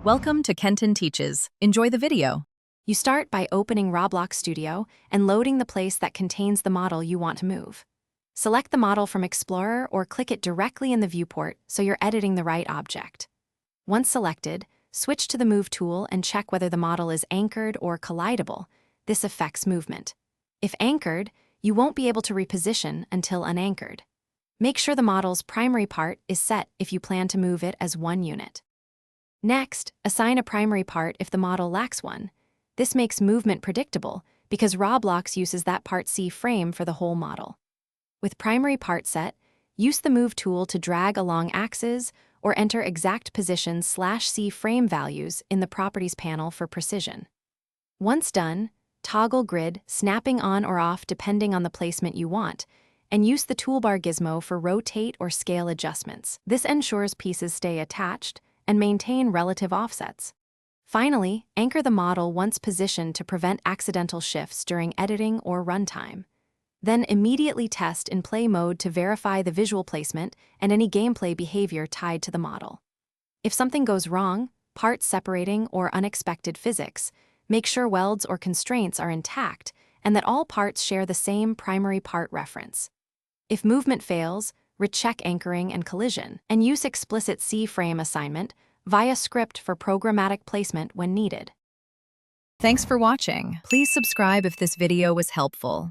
Welcome to Kenton Teaches. Enjoy the video. You start by opening Roblox Studio and loading the place that contains the model you want to move. Select the model from Explorer or click it directly in the viewport so you're editing the right object. Once selected, switch to the Move tool and check whether the model is anchored or collidable. This affects movement. If anchored, you won't be able to reposition until unanchored. Make sure the model's primary part is set if you plan to move it as one unit. Next, assign a primary part if the model lacks one. This makes movement predictable because Roblox uses that part C frame for the whole model. With primary part set, use the Move tool to drag along axes or enter exact position /C frame values in the Properties panel for precision. Once done, toggle grid, snapping on or off depending on the placement you want, and use the toolbar gizmo for rotate or scale adjustments. This ensures pieces stay attached and maintain relative offsets. Finally, anchor the model once positioned to prevent accidental shifts during editing or runtime. Then immediately test in play mode to verify the visual placement and any gameplay behavior tied to the model. If something goes wrong, parts separating or unexpected physics, make sure welds or constraints are intact and that all parts share the same primary part reference. If movement fails, recheck anchoring and collision, and use explicit C-frame assignment via script for programmatic placement when needed. Thanks for watching. Please subscribe if this video was helpful.